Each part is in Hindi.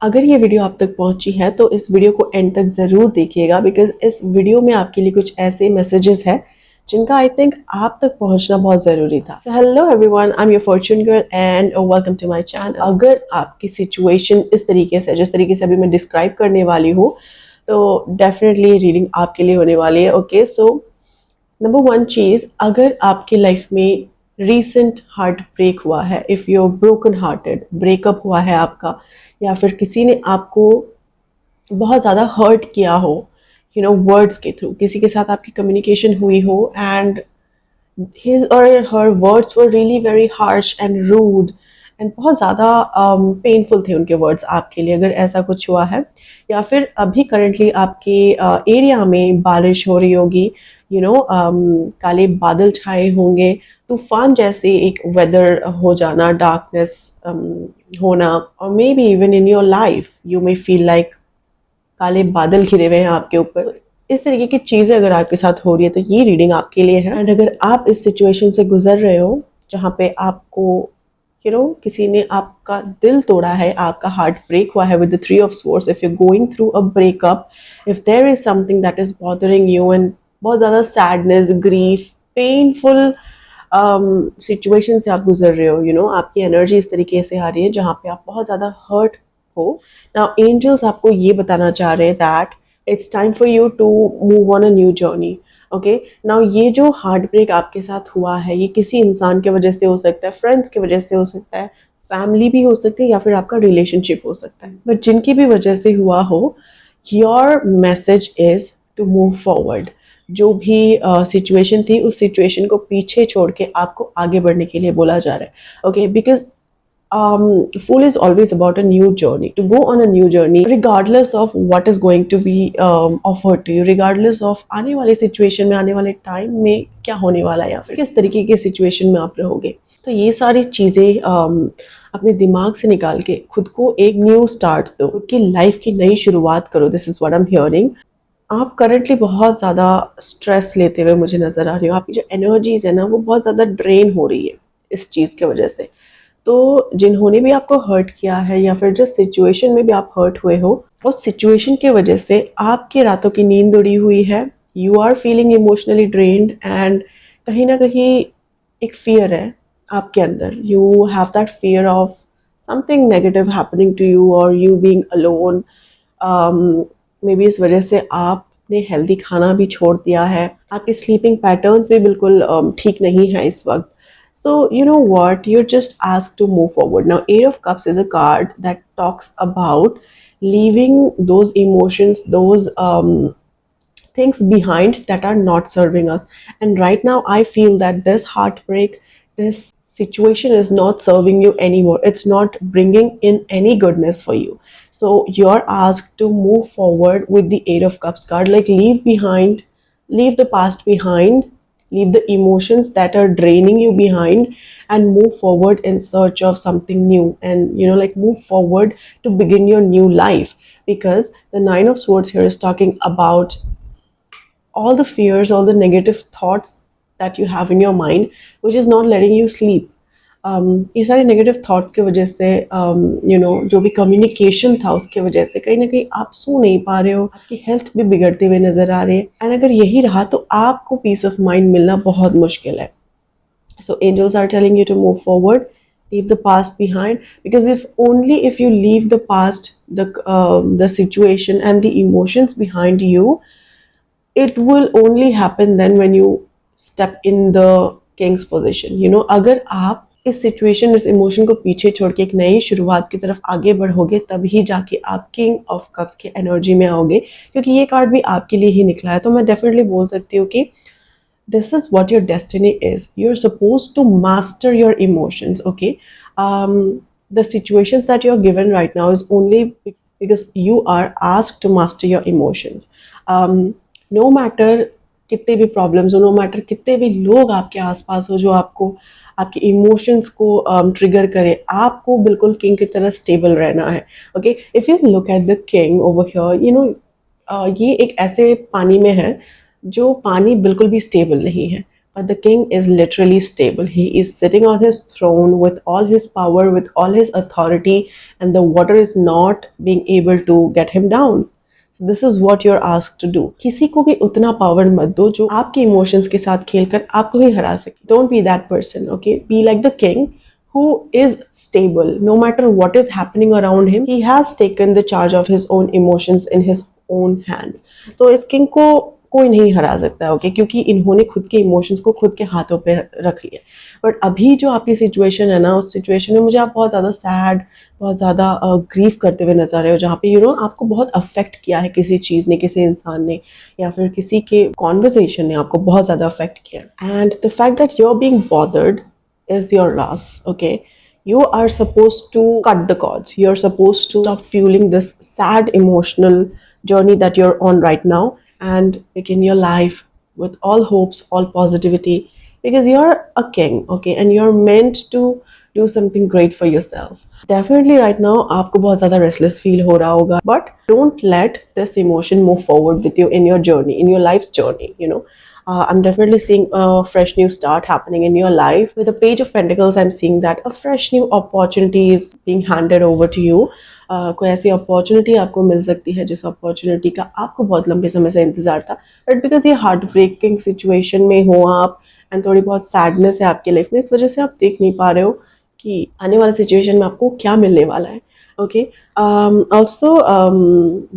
अगर ये वीडियो आप तक पहुंची है तो इस वीडियो को एंड तक ज़रूर देखिएगा बिकॉज इस वीडियो में आपके लिए कुछ ऐसे मैसेजेस हैं जिनका आई थिंक आप तक पहुंचना बहुत ज़रूरी था। Hello everyone, I am your fortune girl and welcome to my channel. अगर आपकी सिचुएशन इस तरीके से जिस तरीके से अभी मैं डिस्क्राइब करने वाली हूँ तो डेफिनेटली रीडिंग आपके लिए होने वाली है। ओके, सो नंबर वन चीज़, अगर आपकी लाइफ में रीसेंट हार्ट ब्रेक हुआ है, if you are broken hearted, breakup हुआ है आपका, या फिर किसी ने आपको बहुत ज़्यादा हर्ट किया हो, यू नो वर्ड्स के थ्रू, किसी के साथ आपकी कम्युनिकेशन हुई हो and his or her words were really very harsh and rude and बहुत ज़्यादा पेनफुल थे उनके वर्ड्स आपके लिए, अगर ऐसा कुछ हुआ है, या फिर अभी करंटली आपके एरिया में बारिश हो रही होगी, यू नो काले बादल छाए होंगे, तूफान जैसे एक वेदर हो जाना, डार्कनेस होना, और may be even in your life you may feel like काले बादल घिरे हुए हैं आपके ऊपर। इस तरीके की चीज़ें अगर आपके साथ हो रही है तो ये रीडिंग आपके लिए है। एंड अगर आप इस सिचुएशन से गुजर रहे हो जहाँ पे आपको किसी ने आपका दिल तोड़ा है, आपका हार्ट ब्रेक हुआ है with the three of swords, if you going through a breakup, if there is something that is bothering you and बहुत ज़्यादा सैडनेस, ग्रीफ, पेनफुल सिचुएशन से आप गुजर रहे हो, आपकी एनर्जी इस तरीके से आ रही है जहाँ पे आप बहुत ज़्यादा हर्ट हो। नाउ एंजल्स आपको ये बताना चाह रहे हैं that it's time for you to move on a new journey. Okay, now ये जो हार्ट ब्रेक आपके साथ हुआ है, ये किसी इंसान की वजह से हो सकता है, फ्रेंड्स की वजह से हो सकता है, फैमिली भी हो सकती है, या फिर आपका रिलेशनशिप हो सकता है, बट जिनकी भी वजह से हुआ हो, your message is to move forward. जो भी सिचुएशन थी उस सिचुएशन को पीछे छोड़ के आपको आगे बढ़ने के लिए बोला जा रहा है। Okay, because Fool is always about a new journey, to go on a new journey regardless of what is going to be offered to you, regardless of आने वाले situation में, आने वाले time में क्या होने वाला है, या फिर किस तरीके के situation में आप रहोगे। तो ये सारी चीज़ें अपने दिमाग से निकाल के खुद को एक न्यू स्टार्ट दो, खुद की लाइफ की नई शुरुआत करो। This is what I am hearing. आप करंटली बहुत ज़्यादा स्ट्रेस लेते हुए मुझे नज़र आ रही हो, आपकी जो एनर्जीज है ना वो बहुत ज़्यादा ड्रेन हो रही है इस चीज़ की वजह से। तो जिन्होंने भी आपको हर्ट किया है, या फिर जिस सिचुएशन में भी आप हर्ट हुए हो, उस सिचुएशन की वजह से आपके रातों की नींद उड़ी हुई है, you are feeling emotionally drained and कहीं ना कहीं एक फियर है आपके अंदर, you have that fear of something negative happening to you और you being alone. Maybe इस वजह से आपने हेल्दी खाना भी छोड़ दिया है, आपके स्लीपिंग पैटर्न्स भी बिल्कुल ठीक नहीं है इस वक्त। So, you know what? You're just asked to move forward. Now, Eight of Cups is a card that talks about leaving those emotions, those things behind that are not serving us. And right now, I feel that this heartbreak, this situation is not serving you anymore. It's not bringing in any goodness for you. So, you're asked to move forward with the Eight of Cups card, like leave behind, leave the past behind, leave the emotions that are draining you behind, and move forward in search of something new, and like move forward to begin your new life. Because the Nine of Swords here is talking about all the fears, all the negative thoughts that you have in your mind, which is not letting you sleep. ये सारे नेगेटिव थॉट्स की वजह से जो भी कम्युनिकेशन था उसके वजह से कहीं ना कहीं आप सो नहीं पा रहे हो, आपकी हेल्थ भी बिगड़ते हुए नजर आ रहे हैं, एंड अगर यही रहा तो आपको पीस ऑफ माइंड मिलना बहुत मुश्किल है। So angels are telling you to move forward, leave the past behind, because if you leave the past, the situation and the emotions behind you, it will only happen then when you step in the king's position. अगर आप इस सिचुएशन, इस इमोशन को पीछे छोड़ के एक नई शुरुआत की तरफ आगे बढ़ोगे, तभी जाके आप किंग ऑफ कप्स की एनर्जी में आओगे, क्योंकि ये कार्ड भी आपके लिए ही निकला है। तो मैं डेफिनेटली बोल सकती हूँ कि this is what your destiny is. You're supposed to master your emotions. Okay, the situations that you're given right now is only because you are asked to master your emotions. No matter कितने भी प्रॉब्लम्स हो, नो मैटर कितने भी लोग आपके आसपास हो जो आपको, आपके इमोशंस को ट्रिगर करे, आपको बिल्कुल किंग की तरह स्टेबल रहना है। Okay, if you look at the king over here, ये एक ऐसे पानी में है जो पानी बिल्कुल भी स्टेबल नहीं है। but the king is literally stable. He is sitting on his throne with all his power, with all his authority, and the water is not being able to get him down. So this is what you're asked to do. किसी को भी उतना पावर मत दो जो आपके इमोशंस के साथ खेलकर आपको ही हरा सके. Don't be that person, okay? Be like the king who is stable no matter what is happening around him. He has taken the charge of his own emotions in his own hands. तो इस किंग को कोई नहीं हरा सकता है, ओके, क्योंकि इन्होंने खुद के इमोशंस को खुद के हाथों पे रख लिया. बट अभी जो आपकी सिचुएशन है ना, उस सिचुएशन में मुझे आप बहुत ज़्यादा सैड, बहुत ज़्यादा ग्रीव करते हुए नजर आ रहे हो, जहाँ पे आपको बहुत अफेक्ट किया है किसी चीज़ ने, किसी इंसान ने, या फिर किसी के कॉन्वर्जेशन ने आपको बहुत ज़्यादा अफेक्ट किया. And the fact that you are being bothered is your loss, okay? You are supposed to cut the cords. You're supposed to stop fueling this sad emotional journey that you're on right now and begin your life with all hopes, all positivity, because you're a king, okay? And you're meant to do something great for yourself. Definitely right now आपको बहुत ज़्यादा restless feel हो रहा होगा, but don't let this emotion move forward with you in your journey, in your life's journey. I'm definitely seeing a fresh new start happening in your life. With the Page of Pentacles, I'm seeing that a fresh new opportunity is being handed over to you. कोई ऐसी अपॉर्चुनिटी आपको मिल सकती है जिस अपॉर्चुनिटी का आपको बहुत लंबे समय से इंतजार था, बट बिकॉज ये हार्ट ब्रेकिंग सिचुएशन में हो आप एंड थोड़ी बहुत सैडनेस है आपकी लाइफ में, इस वजह से आप देख नहीं पा रहे हो कि आने वाले सिचुएशन में आपको क्या मिलने वाला है. ओके, ऑल्सो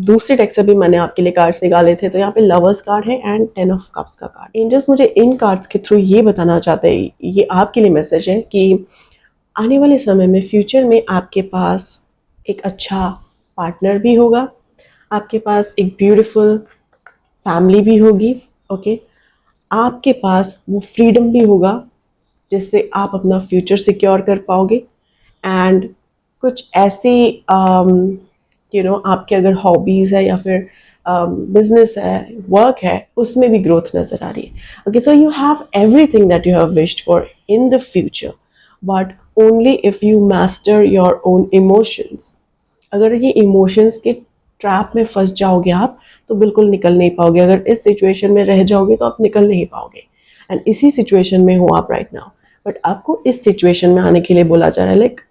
दूसरे टेक्स्ट से भी मैंने आपके लिए कार्ड्स निकाले थे, तो यहाँ पे लवर्स कार्ड है एंड 10 ऑफ कप्स का कार्ड. एंजल्स मुझे इन कार्ड्स के थ्रू ये बताना चाहते हैं, ये आपके लिए मैसेज है कि आने वाले समय में, फ्यूचर में आपके पास एक अच्छा पार्टनर भी होगा, आपके पास एक ब्यूटीफुल फैमिली भी होगी, ओके? आपके पास वो फ्रीडम भी होगा जिससे आप अपना फ्यूचर सिक्योर कर पाओगे. एंड कुछ ऐसी आपके अगर हॉबीज़ है या फिर बिजनेस है, वर्क है, उसमें भी ग्रोथ नज़र आ रही है. Okay, so you have everything that you have wished for in the future, but only if you master your own emotions. अगर ये इमोशंस के ट्रैप में फंस जाओगे आप, तो बिल्कुल निकल नहीं पाओगे. अगर इस सिचुएशन में रह जाओगे तो आप निकल नहीं पाओगे. एंड इसी सिचुएशन में हो आप राइट नाउ, बट आपको इस सिचुएशन में आने के लिए बोला जा रहा है, like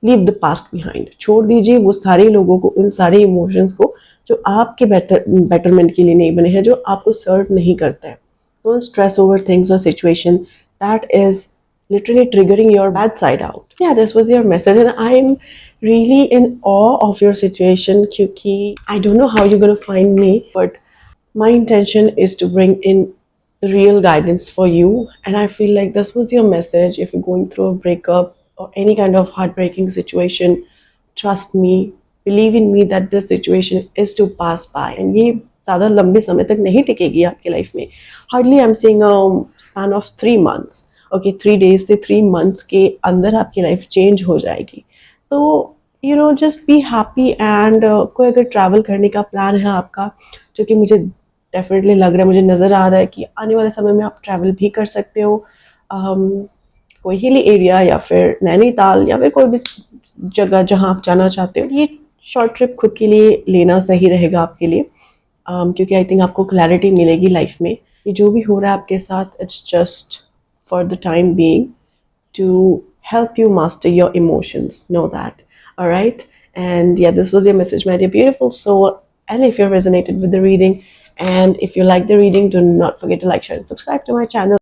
leave the past behind. छोड़ दीजिए वो सारे लोगों को, इन सारे इमोशंस को जो आपके बेटरमेंट के लिए नहीं बने हैं, जो आपको सर्व नहीं करते हैं. डोंट स्ट्रेस ओवर थिंग्स और situation that is literally triggering your bad side out. Yeah, this was your message, and I'm really in awe of your situation, kyunki I don't know how you're going to find me, but my intention is to bring in the real guidance for you. And I feel like this was your message. If you're going through a breakup or any kind of heartbreaking situation, trust me, believe in me that this situation is to pass by, and ये ज़्यादा लंबे समय तक नहीं टिकेगी आपकी लाइफ में. Hardly I'm seeing a span of 3 months. Okay, 3 days से 3 months के अंदर आपकी लाइफ चेंज हो जाएगी. तो जस्ट बी हैप्पी. एंड कोई अगर ट्रैवल करने का प्लान है आपका, जो कि मुझे डेफिनेटली लग रहा है, मुझे नज़र आ रहा है कि आने वाले समय में आप ट्रैवल भी कर सकते हो, कोई हिली एरिया या फिर नैनीताल या फिर कोई भी जगह जहाँ आप जाना चाहते हो. ये शॉर्ट ट्रिप खुद के लिए लेना सही रहेगा आपके लिए, क्योंकि आई थिंक आपको क्लैरिटी मिलेगी लाइफ में. ये जो भी हो रहा है आपके साथ, it's just for the time being to help you master your emotions. Know that. All right. And yeah, this was your message, my dear beautiful soul. And if you resonated with the reading, and if you like the reading, do not forget to like, share, and subscribe to my channel.